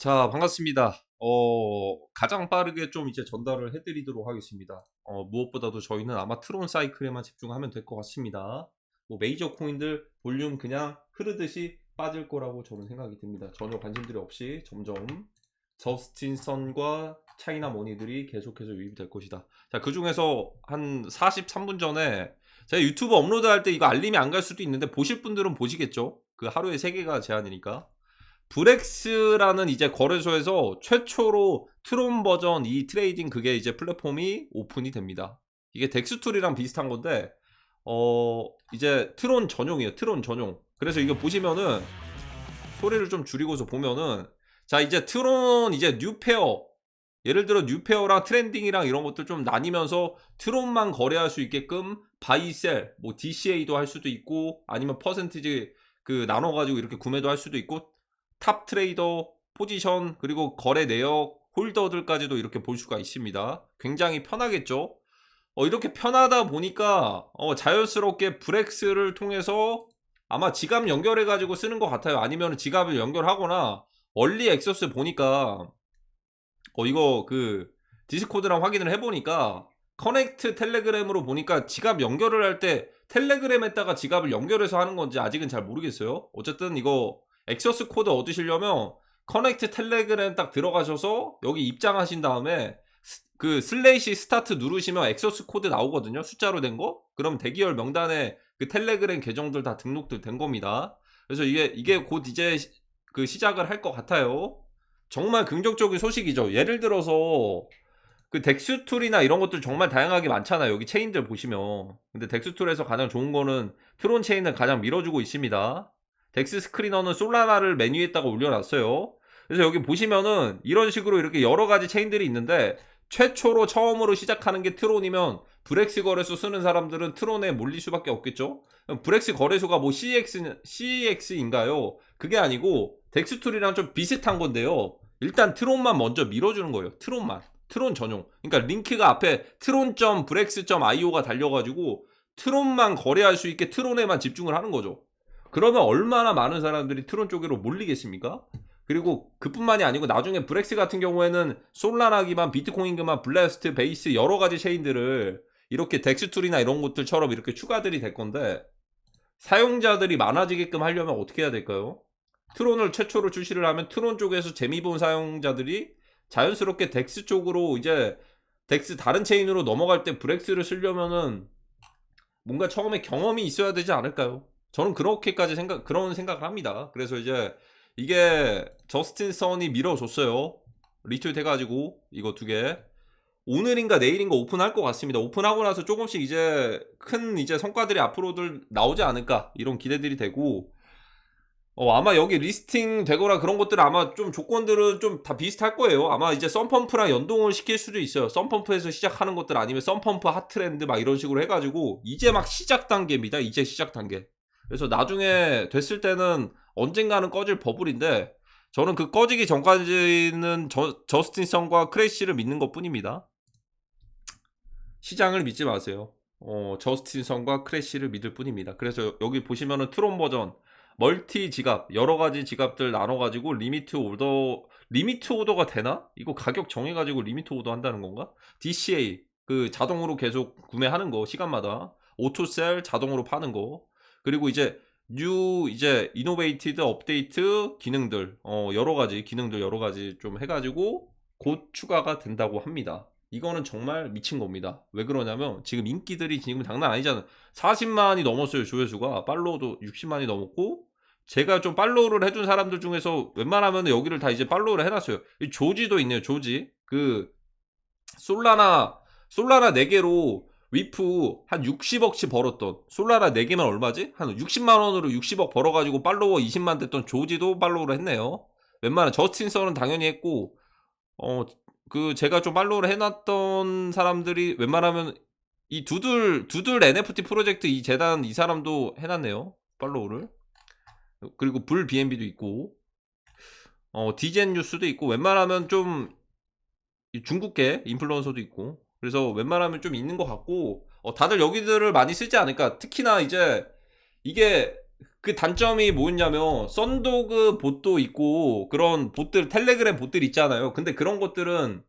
자, 반갑습니다. 가장 빠르게 좀 이제 전달을 해드리도록 하겠습니다. 무엇보다도 저희는 아마 트론 사이클에만 집중하면 될 것 같습니다. 뭐 메이저 코인들 볼륨 그냥 흐르듯이 빠질 거라고 저는 생각이 듭니다. 전혀 관심들이 없이 점점 저스틴 선과 차이나 머니들이 계속해서 유입이 될 것이다. 자, 그 중에서 한 43분 전에 제가 유튜브 업로드 할 때 이거 알림이 안 갈 수도 있는데 보실 분들은 보시겠죠? 그 하루에 3개가 제한이니까. 브렉스라는 이제 거래소에서 최초로 트론 버전 이 트레이딩 그게 이제 플랫폼이 오픈이 됩니다. 이게 덱스툴이랑 비슷한 건데 이제 트론 전용이에요. 트론 전용. 그래서 이거 보시면은 소리를 좀 줄이고서 보면은 자 이제 트론 이제 뉴페어 예를 들어 뉴페어랑 트렌딩이랑 이런 것들 좀 나뉘면서 트론만 거래할 수 있게끔 바이셀 뭐 DCA도 할 수도 있고 아니면 퍼센티지 그 나눠가지고 이렇게 구매도 할 수도 있고 탑 트레이더 포지션 그리고 거래 내역 홀더들까지도 이렇게 볼 수가 있습니다. 굉장히 편하겠죠. 이렇게 편하다 보니까 자연스럽게 브렉스를 통해서 아마 지갑 연결해 가지고 쓰는 것 같아요. 아니면 지갑을 연결하거나 얼리 액세스 보니까 이거 그 디스코드랑 확인을 해보니까 커넥트 텔레그램으로 보니까 지갑 연결을 할 때 텔레그램에다가 지갑을 연결해서 하는 건지 아직은 잘 모르겠어요. 어쨌든 이거 액세스 코드 얻으시려면 커넥트 텔레그램 딱 들어가셔서 여기 입장하신 다음에 그 슬래시 스타트 누르시면 액세스 코드 나오거든요. 숫자로 된 거. 그럼 대기열 명단에 그 텔레그램 계정들 다 등록들 된 겁니다. 그래서 이게 곧 이제 그 시작을 할 것 같아요. 정말 긍정적인 소식이죠. 예를 들어서 그 덱스툴이나 이런 것들 정말 다양하게 많잖아요. 여기 체인들 보시면. 근데 덱스툴에서 가장 좋은 거는 트론 체인을 가장 밀어주고 있습니다. 덱스 스크리너는 솔라나를 메뉴에다가 올려놨어요. 그래서 여기 보시면은 이런 식으로 이렇게 여러 가지 체인들이 있는데 최초로 처음으로 시작하는 게 트론이면 브렉스 거래소 쓰는 사람들은 트론에 몰릴 수밖에 없겠죠. 브렉스 거래소가 뭐 CEX인가요? 그게 아니고 덱스툴이랑 좀 비슷한 건데요. 일단 트론만 먼저 밀어주는 거예요. 트론만. 트론 전용. 그러니까 링크가 앞에 tron.brex.io가 달려가지고 트론만 거래할 수 있게 트론에만 집중을 하는 거죠. 그러면 얼마나 많은 사람들이 트론 쪽으로 몰리겠습니까? 그리고 그뿐만이 아니고 나중에 브렉스 같은 경우에는 솔라나 기반, 비트코인 기반, 블래스트, 베이스 여러 가지 체인들을 이렇게 덱스툴이나 이런 것들처럼 이렇게 추가들이 될 건데 사용자들이 많아지게끔 하려면 어떻게 해야 될까요? 트론을 최초로 출시를 하면 트론 쪽에서 재미 본 사용자들이 자연스럽게 덱스 쪽으로 이제 덱스 다른 체인으로 넘어갈 때 브렉스를 쓰려면은 뭔가 처음에 경험이 있어야 되지 않을까요? 저는 그렇게까지 그런 생각을 합니다. 그래서 이제 이게 저스틴 선이 밀어줬어요. 리트윗 해가지고 이거 2개. 오늘인가 내일인가 오픈할 것 같습니다. 오픈하고 나서 조금씩 이제 큰 이제 성과들이 앞으로들 나오지 않을까 이런 기대들이 되고 아마 여기 리스팅 되거나 그런 것들 아마 좀 조건들은 좀 다 비슷할 거예요. 아마 이제 썬펌프랑 연동을 시킬 수도 있어요. 썬펌프에서 시작하는 것들 아니면 썬펌프 핫트렌드 막 이런 식으로 해가지고 이제 막 시작 단계입니다. 이제 시작 단계. 그래서 나중에 됐을 때는 언젠가는 꺼질 버블인데 저는 그 꺼지기 전까지는 저스틴 선과 크래쉬를 믿는 것 뿐입니다. 시장을 믿지 마세요. 저스틴 선과 크래쉬를 믿을 뿐입니다. 그래서 여기 보시면은 트론 버전 멀티 지갑 여러 가지 지갑들 나눠가지고 리미트 오더가 되나? 이거 가격 정해가지고 리미트 오더 한다는 건가? DCA 그 자동으로 계속 구매하는 거 시간마다 오토셀 자동으로 파는 거 그리고 이제 뉴 이제 이노베이티드 업데이트 기능들 여러 가지 기능들 여러 가지 좀 해가지고 곧 추가가 된다고 합니다. 이거는 정말 미친 겁니다. 왜 그러냐면 지금 인기들이 지금 장난 아니잖아요. 40만이 넘었어요. 조회수가. 팔로우도 60만이 넘었고 제가 좀 팔로우를 해준 사람들 중에서 웬만하면 여기를 다 이제 팔로우를 해놨어요. 조지도 있네요. 조지. 그 솔라나 4개로 위프 한 60억치 벌었던 솔라나 4개면 얼마지? 한 60만원으로 60억 벌어가지고 팔로워 20만 됐던 조지도 팔로우를 했네요. 웬만한 저스틴 선은 당연히 했고 그 제가 좀 팔로우를 해놨던 사람들이 웬만하면 이 두들 NFT 프로젝트 이 재단 이 사람도 해놨네요. 팔로우를. 그리고 불 BNB도 있고 디젠 뉴스도 있고 웬만하면 좀 중국계 인플루언서도 있고 그래서 웬만하면 좀 있는 것 같고 다들 여기들을 많이 쓰지 않을까. 특히나 이제 이게 그 단점이 뭐였냐면 썬도그 봇도 있고 그런 봇들 텔레그램 봇들 있잖아요. 근데 그런 것들은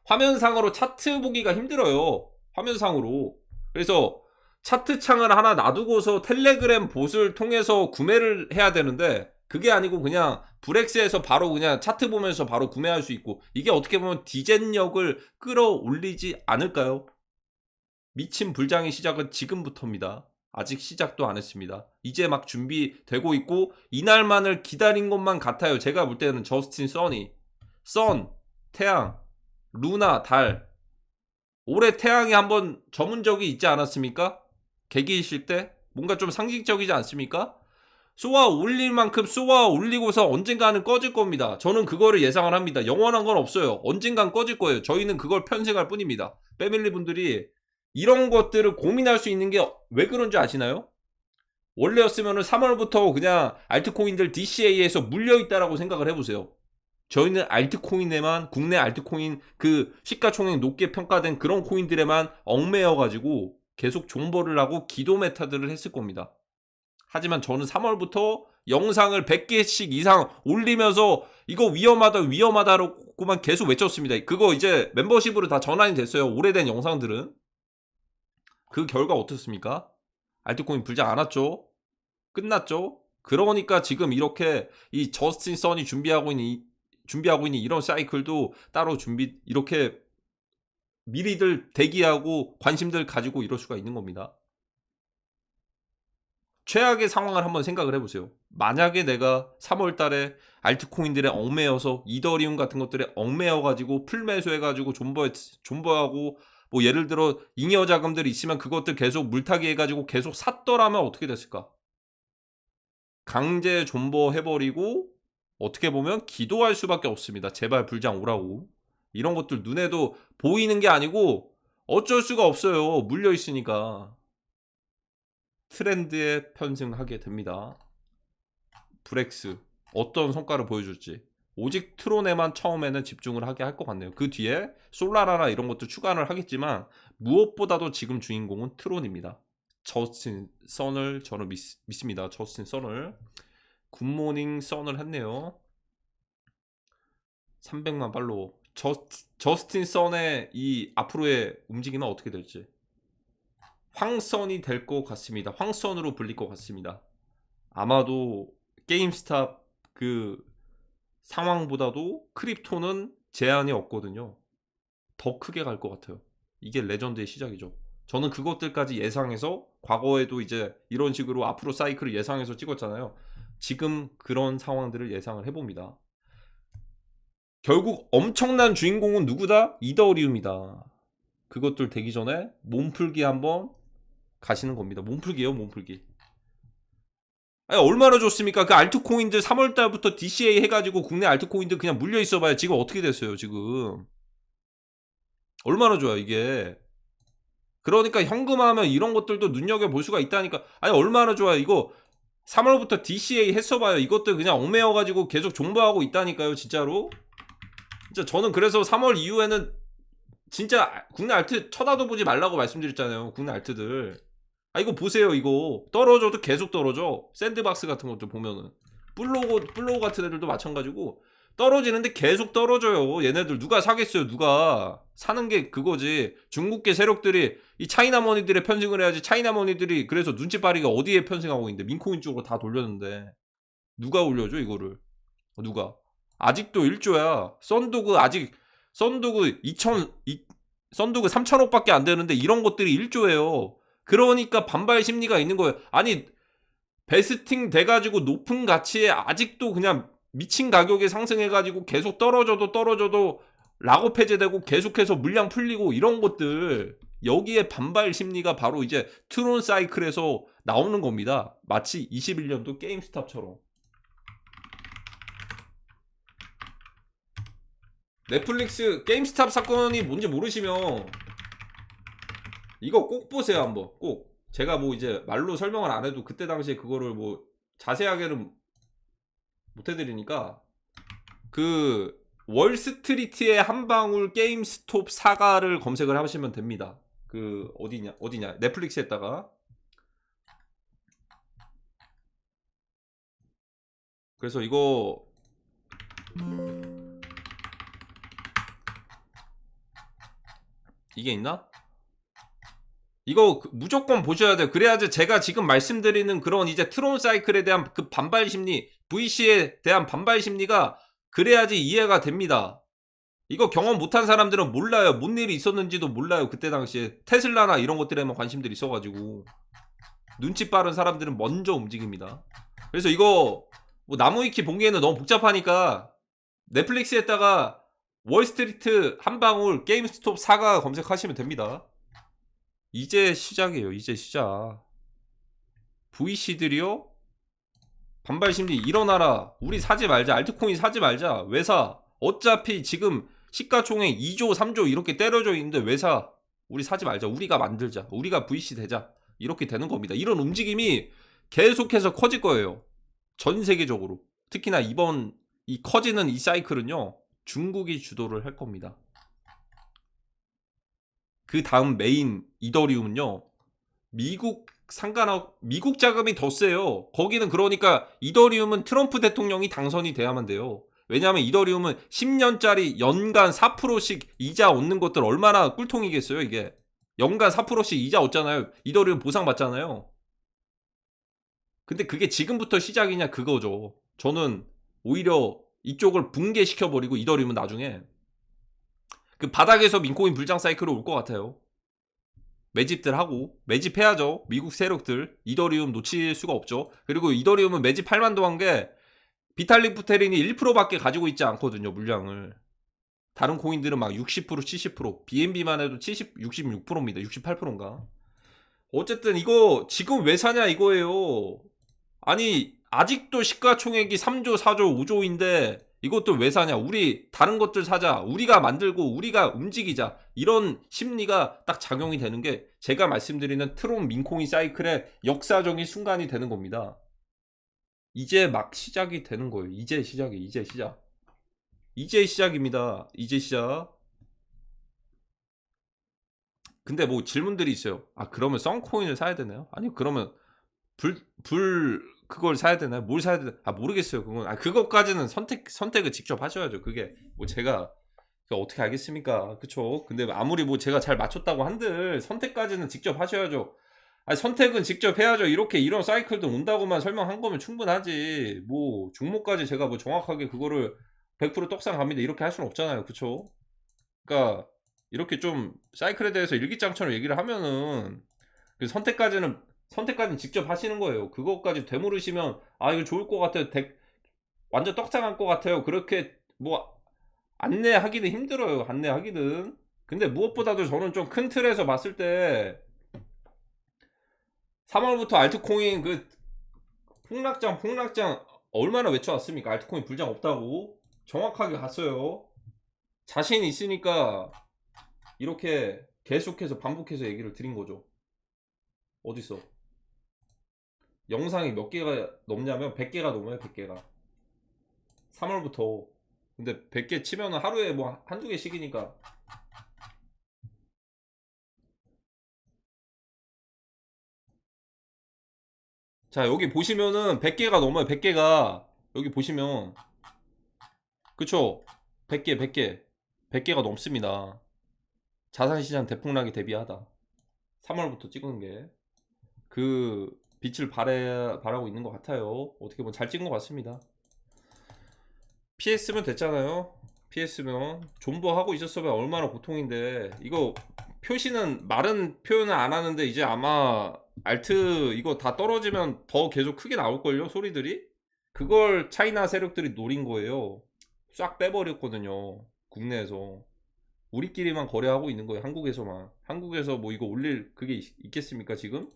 화면상으로 차트 보기가 힘들어요. 화면상으로. 그래서 차트 창을 하나 놔두고서 텔레그램 봇을 통해서 구매를 해야 되는데 그게 아니고 그냥 브렉스에서 바로 그냥 차트 보면서 바로 구매할 수 있고 이게 어떻게 보면 디젠력을 끌어올리지 않을까요? 미친 불장의 시작은 지금부터입니다. 아직 시작도 안 했습니다. 이제 막 준비되고 있고 이날만을 기다린 것만 같아요. 제가 볼 때는 저스틴 써니, 선, 태양, 루나, 달. 올해 태양이 한번 저문적이 있지 않았습니까? 개기이실 때 뭔가 좀 상징적이지 않습니까? 쏘아 올릴 만큼 쏘아 올리고서 언젠가는 꺼질 겁니다. 저는 그거를 예상을 합니다. 영원한 건 없어요. 언젠간 꺼질 거예요. 저희는 그걸 편승할 뿐입니다. 패밀리 분들이 이런 것들을 고민할 수 있는 게 왜 그런 줄 아시나요? 원래였으면 3월부터 그냥 알트코인들 DCA에서 물려있다라고 생각을 해보세요. 저희는 알트코인에만 국내 알트코인 그 시가총액 높게 평가된 그런 코인들에만 얽매여가지고 계속 존버를 하고 기도 메타들을 했을 겁니다. 하지만 저는 3월부터 영상을 100개씩 이상 올리면서 이거 위험하다 위험하다라고만 계속 외쳤습니다. 그거 이제 멤버십으로 다 전환이 됐어요. 오래된 영상들은. 그 결과 어떻습니까? 알트코인 불장 안 왔죠? 끝났죠? 그러니까 지금 이렇게 이 저스틴 선이 준비하고 있는 이런 사이클도 따로 이렇게 미리들 대기하고 관심들 가지고 이럴 수가 있는 겁니다. 최악의 상황을 한번 생각을 해보세요. 만약에 내가 3월 달에 알트코인들에 얽매여서 이더리움 같은 것들에 얽매여가지고 풀매수해가지고 존버하고 뭐 예를 들어 잉여 자금들이 있으면 그것들 계속 물타기 해가지고 계속 샀더라면 어떻게 됐을까? 강제 존버해버리고 어떻게 보면 기도할 수밖에 없습니다. 제발 불장 오라고. 이런 것들 눈에도 보이는 게 아니고 어쩔 수가 없어요. 물려 있으니까. 트렌드에 편승하게 됩니다. 브렉스 어떤 성과를 보여줄지 오직 트론에만 처음에는 집중을 하게 할 것 같네요. 그 뒤에 솔라라나 이런 것도 추가를 하겠지만 무엇보다도 지금 주인공은 트론입니다. 저스틴 선을 저는 믿습니다. 저스틴 선을 굿모닝 선을 했네요. 300만 팔로워. 저스틴 선의 이 앞으로의 움직임은 어떻게 될지 황선이 될 것 같습니다. 황선으로 불릴 것 같습니다. 아마도 게임스탑 그 상황보다도 크립토는 제한이 없거든요. 더 크게 갈 것 같아요. 이게 레전드의 시작이죠. 저는 그것들까지 예상해서 과거에도 이제 이런 식으로 앞으로 사이클을 예상해서 찍었잖아요. 지금 그런 상황들을 예상을 해봅니다. 결국 엄청난 주인공은 누구다? 이더리움이다. 그것들 되기 전에 몸풀기 한번 가시는 겁니다. 몸풀기예요, 몸풀기. 아니, 얼마나 좋습니까? 그 알트코인들 3월달부터 DCA 해가지고 국내 알트코인들 그냥 물려 있어봐요. 지금 어떻게 됐어요, 지금. 얼마나 좋아, 이게. 그러니까 현금화하면 이런 것들도 눈여겨볼 수가 있다니까. 아니, 얼마나 좋아, 이거. 3월부터 DCA 했어봐요. 이것들 그냥 얽매여가지고 계속 존버하고 있다니까요, 진짜로. 진짜 저는 그래서 3월 이후에는 진짜 국내 알트 쳐다도 보지 말라고 말씀드렸잖아요. 국내 알트들. 아 이거 보세요. 이거 떨어져도 계속 떨어져. 샌드박스 같은 것도 보면은 플로우 같은 애들도 마찬가지고 떨어지는데 계속 떨어져요. 얘네들 누가 사겠어요. 누가 사는 게 그거지. 중국계 세력들이 이 차이나머니들의 편승을 해야지. 차이나머니들이 그래서 눈치 빠르게 어디에 편승하고 있는데 민코인 쪽으로 다 돌렸는데 누가 올려줘 이거를. 누가 아직도 1조야. 썬도그 아직 썬도그 3천억밖에 안 되는데 이런 것들이 1조예요. 그러니까 반발 심리가 있는 거예요. 아니 베스팅 돼가지고 높은 가치에 아직도 그냥 미친 가격에 상승해가지고 계속 떨어져도 락업 해제되고 계속해서 물량 풀리고 이런 것들 여기에 반발 심리가 바로 이제 트론 사이클에서 나오는 겁니다. 마치 21년도 게임스탑처럼. 넷플릭스 게임스탑 사건이 뭔지 모르시면 이거 꼭 보세요. 한번 꼭. 제가 뭐 이제 말로 설명을 안 해도 그때 당시에 그거를 뭐 자세하게는 못 해드리니까 그 월스트리트의 한방울 게임스톱 사가를 검색을 하시면 됩니다. 그 어디냐 넷플릭스에다가 그래서 이거 이게 있나? 이거 무조건 보셔야 돼요. 그래야지 제가 지금 말씀드리는 그런 이제 트론 사이클에 대한 그 반발 심리, VC에 대한 반발 심리가 그래야지 이해가 됩니다. 이거 경험 못한 사람들은 몰라요. 뭔 일이 있었는지도 몰라요. 그때 당시에 테슬라나 이런 것들에만 관심들이 있어가지고 눈치 빠른 사람들은 먼저 움직입니다. 그래서 이거 뭐 나무위키 보기에는 너무 복잡하니까 넷플릭스에다가 월스트리트 한방울 게임스톱 사가 검색하시면 됩니다. 이제 시작이에요. 이제 시작. VC들이요? 반발 심리 일어나라. 우리 사지 말자. 알트코인 사지 말자. 왜 사? 어차피 지금 시가총액 2조 3조 이렇게 때려져 있는데 왜 사? 우리 사지 말자. 우리가 만들자. 우리가 VC 되자. 이렇게 되는 겁니다. 이런 움직임이 계속해서 커질 거예요. 전 세계적으로. 특히나 이번 이 커지는 이 사이클은요. 중국이 주도를 할 겁니다. 그 다음 메인 이더리움은요. 미국 미국 자금이 더 세요. 거기는 그러니까 이더리움은 트럼프 대통령이 당선이 돼야만 돼요. 왜냐하면 이더리움은 10년짜리 연간 4%씩 이자 얻는 것들 얼마나 꿀통이겠어요, 이게. 연간 4%씩 이자 얻잖아요. 이더리움 보상받잖아요. 근데 그게 지금부터 시작이냐 그거죠. 저는 오히려 이쪽을 붕괴시켜버리고 이더리움은 나중에 그 바닥에서 민코인 불장 사이클로 올 것 같아요. 매집들 하고 매집해야죠. 미국 세력들 이더리움 놓칠 수가 없죠. 그리고 이더리움은 매집할 만도 한 게 비탈릭 부테린이 1%밖에 가지고 있지 않거든요. 물량을. 다른 코인들은 막 60% 70% BNB만 해도 70 66%입니다. 68%인가. 어쨌든 이거 지금 왜 사냐 이거예요. 아니 아직도 시가총액이 3조 4조 5조인데 이것도 왜 사냐. 우리 다른 것들 사자. 우리가 만들고 우리가 움직이자. 이런 심리가 딱 작용이 되는 게 제가 말씀드리는 트론 민코인 사이클의 역사적인 순간이 되는 겁니다. 이제 막 시작이 되는 거예요. 이제 시작이 이제 시작. 이제 시작입니다. 이제 시작. 근데 뭐 질문들이 있어요. 아 그러면 썬코인을 사야 되나요? 아니 그러면 불 그걸 사야 되나요? 뭘 사야 되나? 아 모르겠어요. 그건 그것까지는 선택을 직접 하셔야죠. 그게 뭐 제가 어떻게 알겠습니까? 그쵸? 근데 아무리 뭐 제가 잘 맞췄다고 한들 선택까지는 직접 하셔야죠. 아니 선택은 직접 해야죠. 이렇게 이런 사이클도 온다고만 설명한 거면 충분하지. 뭐 종목까지 제가 뭐 정확하게 그거를 100% 떡상 갑니다. 이렇게 할 수는 없잖아요. 그쵸? 그러니까 이렇게 좀 사이클에 대해서 일기장처럼 얘기를 하면은 그 선택까지는 직접 하시는 거예요. 그것까지 되물으시면 아 이거 좋을 것 같아요. 완전 떡상할 것 같아요. 그렇게 뭐 안내하기는 힘들어요. 안내하기는. 근데 무엇보다도 저는 좀 큰 틀에서 봤을 때 3월부터 알트코인 그 폭락장 얼마나 외쳐왔습니까? 알트코인 불장 없다고 정확하게 갔어요. 자신 있으니까 이렇게 계속해서 반복해서 얘기를 드린 거죠. 어딨어? 영상이 몇 개가 넘냐면 100개가 넘어요. 100개가 3월부터. 근데 100개 치면은 하루에 뭐 한두 개씩이니까. 자 여기 보시면은 100개가 넘어요. 100개가 여기 보시면 그쵸? 100개 100개가 넘습니다. 자산시장 대폭락에 대비하다. 3월부터 찍은 게 그 빛을 발하고 있는 것 같아요. 어떻게 보면 잘 찍은 것 같습니다. 피했으면 됐잖아요. 피했으면 존버하고 있었으면 얼마나 고통인데. 이거 표시는 말은 표현을 안 하는데 이제 아마 알트 이거 다 떨어지면 더 계속 크게 나올걸요 소리들이. 그걸 차이나 세력들이 노린 거예요. 싹 빼버렸거든요. 국내에서 우리끼리만 거래하고 있는 거예요. 한국에서만. 한국에서 뭐 이거 올릴 그게 있겠습니까 지금?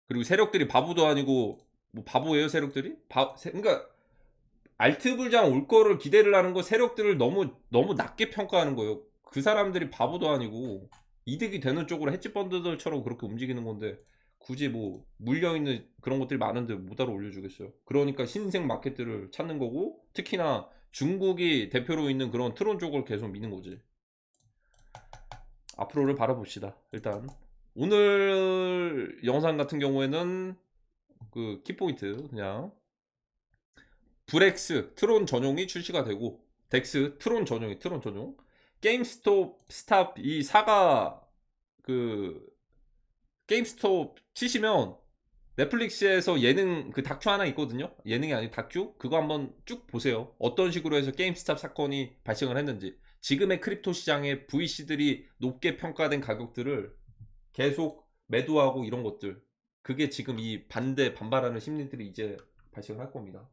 그리고 세력들이 바보도 아니고 뭐 바보예요 세력들이? 그러니까 알트 불장 올 거를 기대를 하는 거 세력들을 너무 낮게 평가하는 거예요. 그 사람들이 바보도 아니고 이득이 되는 쪽으로 헤지 펀드들처럼 그렇게 움직이는 건데 굳이 뭐 물려 있는 그런 것들이 많은데 뭐따로 올려주겠어요. 그러니까 신생 마켓들을 찾는 거고 특히나 중국이 대표로 있는 그런 트론 쪽을 계속 미는 거지. 앞으로를 바라봅시다. 일단 오늘 영상 같은 경우에는 그 키포인트 그냥 브렉스 트론 전용이 출시가 되고, 덱스 트론 전용이 트론 전용, 게임스톱 스탑 이 사가 그 게임스톱 치시면 넷플릭스에서 예능 그 다큐 하나 있거든요. 예능이 아니고 다큐. 그거 한번 쭉 보세요. 어떤 식으로 해서 게임스탑 사건이 발생을 했는지. 지금의 크립토 시장의 VC들이 높게 평가된 가격들을 계속 매도하고 이런 것들. 그게 지금 이 반발하는 심리들이 이제 발생할 겁니다.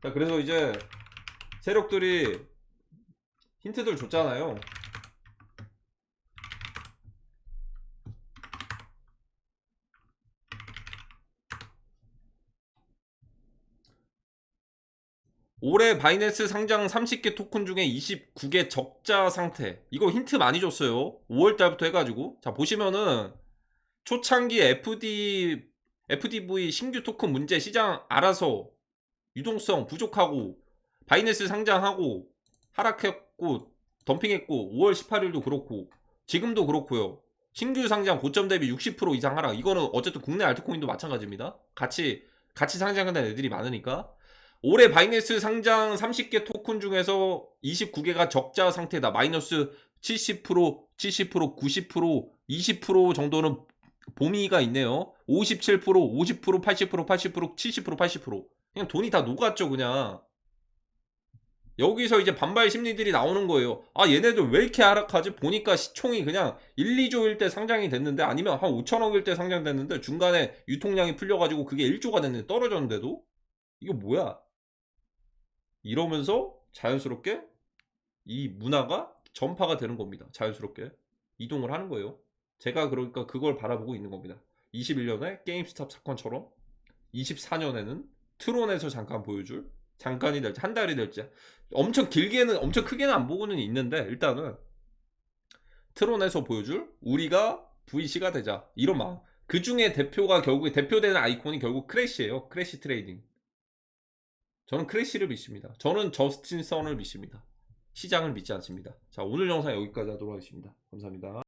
자, 그래서 이제 세력들이 힌트들 줬잖아요. 올해 바이낸스 상장 30개 토큰 중에 29개 적자 상태. 이거 힌트 많이 줬어요. 5월달부터 해가지고. 자, 보시면은 초창기 FDV 신규 토큰 문제 시장 알아서 유동성 부족하고 바이낸스 상장하고 하락했고 덤핑했고 5월 18일도 그렇고 지금도 그렇고요. 신규 상장 고점 대비 60% 이상 하락. 이거는 어쨌든 국내 알트코인도 마찬가지입니다. 같이 상장하는 애들이 많으니까. 올해 바이낸스 상장 30개 토큰 중에서 29개가 적자 상태다. 마이너스 70%, 70%, 90%, 20% 정도는 보미가 있네요. 57%, 50%, 80%, 80%, 70%, 80%. 그냥 돈이 다 녹았죠, 그냥. 여기서 이제 반발 심리들이 나오는 거예요. 아, 얘네들 왜 이렇게 하락하지? 보니까 시총이 그냥 1, 2조일 때 상장이 됐는데, 아니면 한 5천억일 때 상장됐는데, 중간에 유통량이 풀려가지고 그게 1조가 됐는데 떨어졌는데도? 이거 뭐야? 이러면서 자연스럽게 이 문화가 전파가 되는 겁니다. 자연스럽게 이동을 하는 거예요. 제가 그러니까 그걸 바라보고 있는 겁니다. 21년에 게임스탑 사건처럼 24년에는 트론에서 잠깐 보여줄, 잠깐이 될지 한 달이 될지 엄청 길게는 엄청 크게는 안 보고는 있는데, 일단은 트론에서 보여줄 우리가 VC가 되자, 이런 마음. 그 중에 대표가 결국에 대표되는 아이콘이 결국 크래시예요. 크래시 트레이딩. 저는 크래시를 믿습니다. 저는 저스틴 선을 믿습니다. 시장을 믿지 않습니다. 자, 오늘 영상 여기까지 하도록 하겠습니다. 감사합니다.